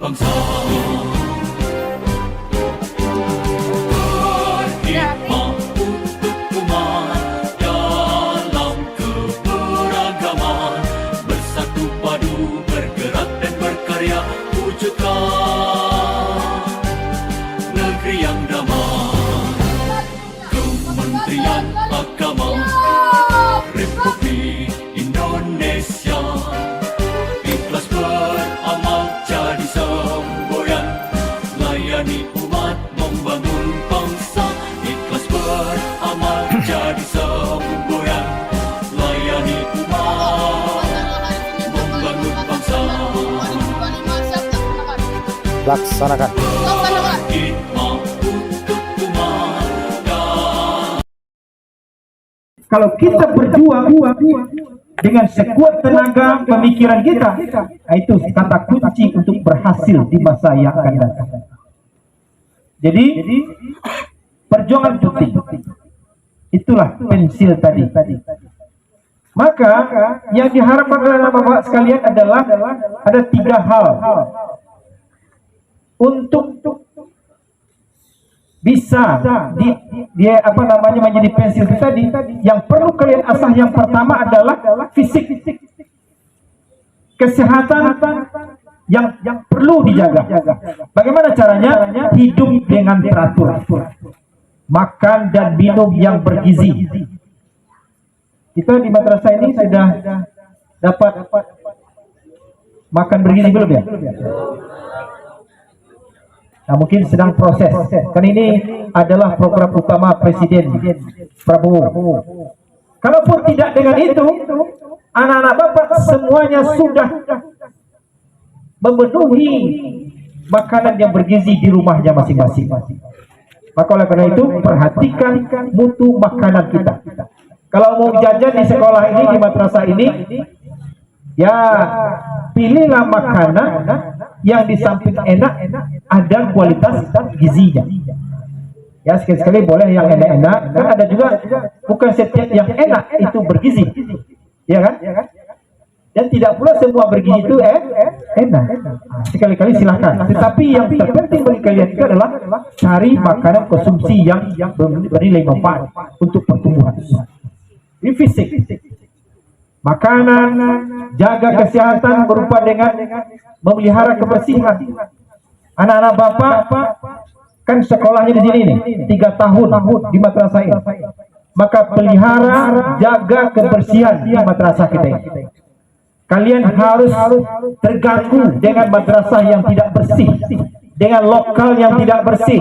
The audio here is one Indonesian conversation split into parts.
bangsa. Berhikmah untuk umat dalam keberagaman, bersatu padu bergerak dan berkarya, wujudkan negeri yang damai. Kementerian Agama Republik Indonesia ikhlas beramal jadi semboyan, layani umat membangun bangsa. Ikhlas beramal jadi semboyan, layani umat membangun bangsa. Laksanakan. Berhikmah untuk umat. Kalau kita berjuang dengan sekuat tenaga pemikiran kita, itu kata kunci untuk berhasil di masa yang akan datang. Jadi perjuangan penting. Itulah pensil tadi. Maka yang diharapkan oleh Bapak sekalian adalah ada 3 hal untuk bisa dia menjadi pensil tadi. Yang perlu kalian asah yang pertama adalah fisik, kesehatan yang perlu dijaga. Bagaimana caranya? Hidup dengan teratur, makan dan minum yang bergizi. Kita di madrasah ini sudah dapat makan bergizi belum ya? Nah, mungkin sedang proses. Kan ini adalah program utama Presiden Prabowo. Kalaupun tidak dengan itu, anak-anak Bapak semuanya sudah memenuhi makanan yang bergizi di rumahnya masing-masing. Maka oleh karena itu, perhatikan mutu makanan kita. Kalau mau jajan di sekolah ini, di madrasah ini, ya pilihlah makanan yang di samping enak ada kualitas gizinya. Ya, sekali-sekali boleh yang enak-enak, kan ada juga bukan setiap yang enak itu bergizi, ya kan? Dan tidak pula semua bergizi itu enak. Sekali-kali silahkan. Tetapi yang terpenting bagi kalian itu adalah cari makanan konsumsi yang bernilai manfaat untuk pertumbuhan. Ini fisik. Makanan, jaga kesehatan berupa dengan memelihara kebersihan. Anak-anak Bapak kan sekolahnya di sini nih, 3 tahun di madrasah ini. Maka pelihara, jaga kebersihan di madrasah kita ini. Kalian harus terganggu dengan madrasah yang tidak bersih, dengan lokal yang tidak bersih.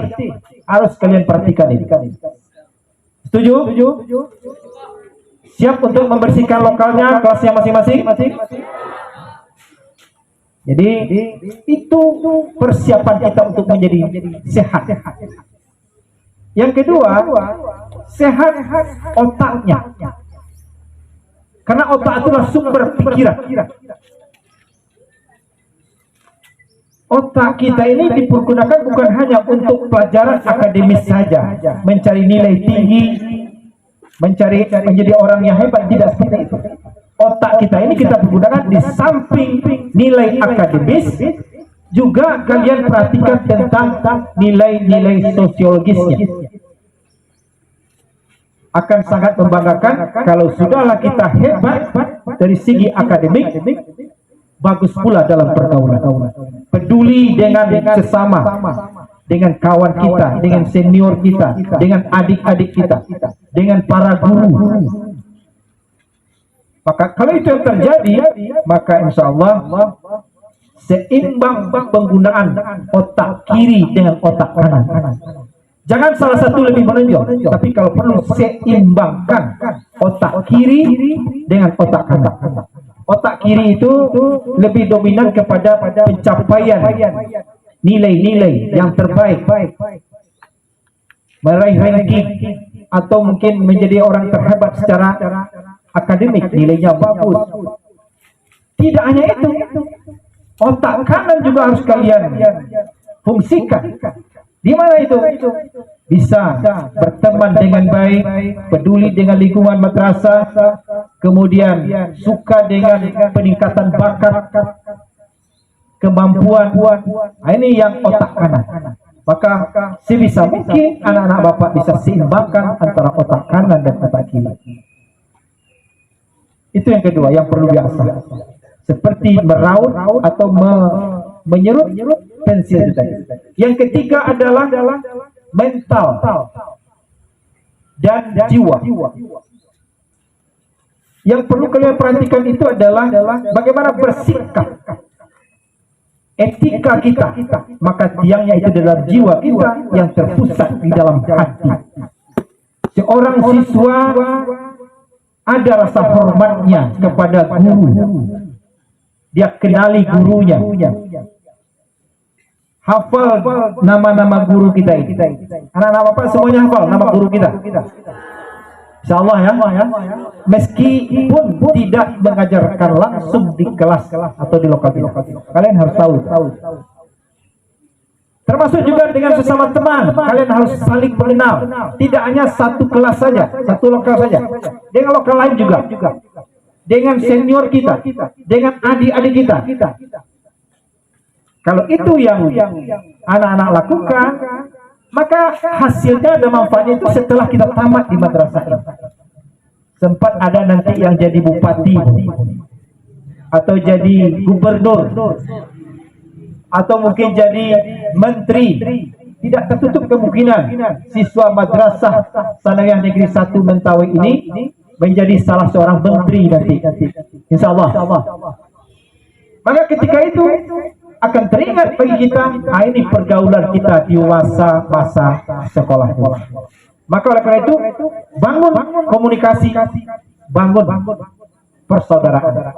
Harus kalian perhatikan ini. Setuju? Siap untuk membersihkan lokalnya, kelasnya masing-masing? Jadi itu persiapan kita untuk menjadi sehat. Yang kedua, sehat otaknya. Karena otak itulah sumber pikiran. Otak kita ini dipergunakan bukan hanya untuk pelajaran akademis saja, mencari nilai tinggi, menjadi orang yang hebat, tidak seperti itu. Otak kita ini kita pergunakan di samping nilai akademis, juga kalian perhatikan tentang nilai-nilai sosiologisnya. Akan sangat membanggakan kalau sudahlah kita hebat dari segi akademik, bagus pula dalam pergaulan, peduli dengan sesama, dengan kawan kita, dengan senior kita, dengan adik-adik kita, dengan para guru. Maka kalau itu yang terjadi, maka insya Allah seimbang penggunaan otak kiri dengan otak kanan. Jangan salah satu lebih menonjol, tapi kalau perlu seimbangkan otak kiri dengan otak kanan. Otak kiri itu lebih dominan kepada pencapaian nilai-nilai yang terbaik, meraih ranking, atau mungkin menjadi orang terhebat secara akademik, nilainya bagus. Tidak hanya itu, otak kanan juga harus kalian fungsikan. Di mana itu? Bisa berteman dengan baik, peduli dengan lingkungan madrasah, kemudian suka dengan peningkatan bakat, kemampuan. Nah, ini yang otak kanan. Maka sebisa mungkin anak-anak Bapak bisa seimbangkan antara otak kanan dan otak kiri. Itu yang kedua yang perlu diasah. Seperti meraut atau menyerut pensil tadi. Yang ketiga adalah mental dan jiwa. Yang perlu kalian perhatikan itu adalah bagaimana bersikap, etika kita. Maka tiangnya itu adalah jiwa kita yang terpusat di dalam hati. Seorang siswa ada rasa hormatnya kepada guru. Dia kenali gurunya. Hafal nama-nama guru kita. Anak-anak Bapak semuanya hafal nama guru kita. Insyaallah ya. Meskipun tidak mengajarkan langsung di kelas atau di lokal. Kalian harus tahu. Termasuk juga dengan sesama teman. Kalian harus saling mengenal. Tidak hanya satu kelas saja, satu lokal saja. Dengan lokal lain juga. Dengan senior kita, dengan adik-adik kita. Kalau itu yang anak-anak lakukan, maka hasilnya ada manfaatnya itu setelah kita tamat di madrasah ini. Sempat ada nanti yang jadi bupati atau jadi gubernur atau mungkin jadi menteri. Tidak tertutup kemungkinan siswa madrasah Sanawiyah Negeri 1 Mentawai ini menjadi salah seorang menteri nanti. Insyaallah. Maka ketika itu akan teringat bagi kita, ini pergaulan kita di masa sekolah. Maka oleh karena itu, bangun komunikasi, bangun persaudaraan.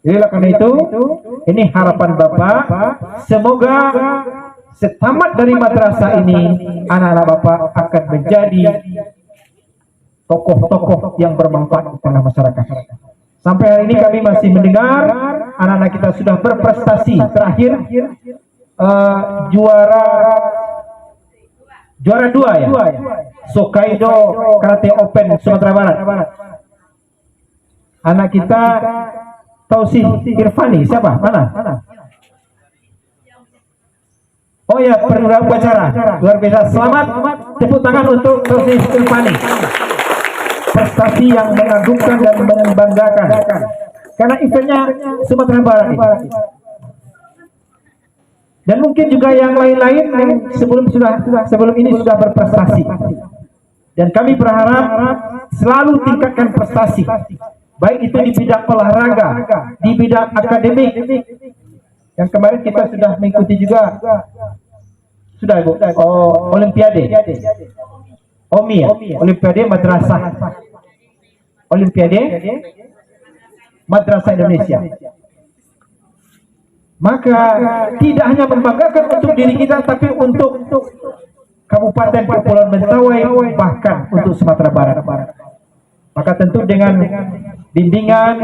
Jadi oleh karena itu, ini harapan Bapak, semoga setamat dari madrasah ini, anak-anak Bapak akan menjadi tokoh-tokoh yang bermanfaat di tengah masyarakat. Sampai hari ini kami masih mendengar anak-anak kita sudah berprestasi. Terakhir juara 2 ya. Sokaido Karate Open Sumatera Barat. Anak kita Tausih Irfani, siapa? Mana? Oh ya, perwira upacara. Luar biasa. Selamat, tepuk tangan untuk Tausih Irfani. Prestasi yang mengagumkan dan membanggakan. Karena eventnya Sumatera Barat ini. Dan mungkin juga yang lain-lain yang sebelum ini sudah berprestasi. Dan kami berharap selalu tingkatkan prestasi. Baik itu di bidang olahraga, di bidang akademik. Yang kemarin kita sudah mengikuti juga. Sudah Ibu? Olimpiade. OMI ya? Olimpiade Madrasah. Olimpiade Madrasah Indonesia. Maka tidak hanya membanggakan untuk diri kita, tapi untuk Kabupaten Kepulauan Mentawai, bahkan untuk Sumatera Barat. Maka tentu dengan bimbingan,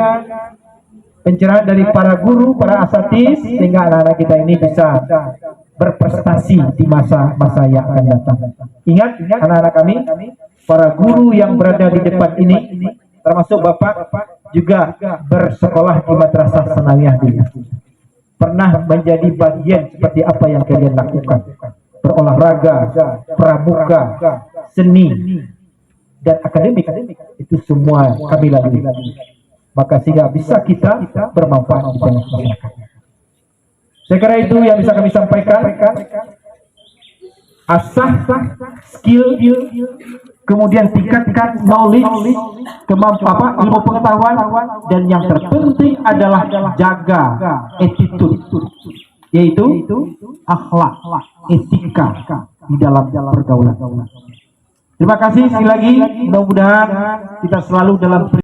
pencerahan dari para guru, para asatidz, sehingga anak-anak kita ini bisa berprestasi di masa-masa yang akan datang. Ingat anak-anak kami, para guru yang berada di depan ini, termasuk Bapak juga bersekolah di Madrasah Sanawiyah dulu. Pernah menjadi bagian seperti apa yang kalian lakukan. Berolahraga, pramuka, seni, dan akademik. Itu semua kami lalui. Maka sehingga bisa kita bermanfaat di tengah masyarakat. Saya kira itu yang bisa kami sampaikan. Asah skill, kemudian tingkatkan knowledge, ilmu pengetahuan, dan yang terpenting adalah jaga attitude, yaitu akhlak, etika di dalam pergaulan. Terima kasih sekali lagi. Mudah-mudahan kita selalu dalam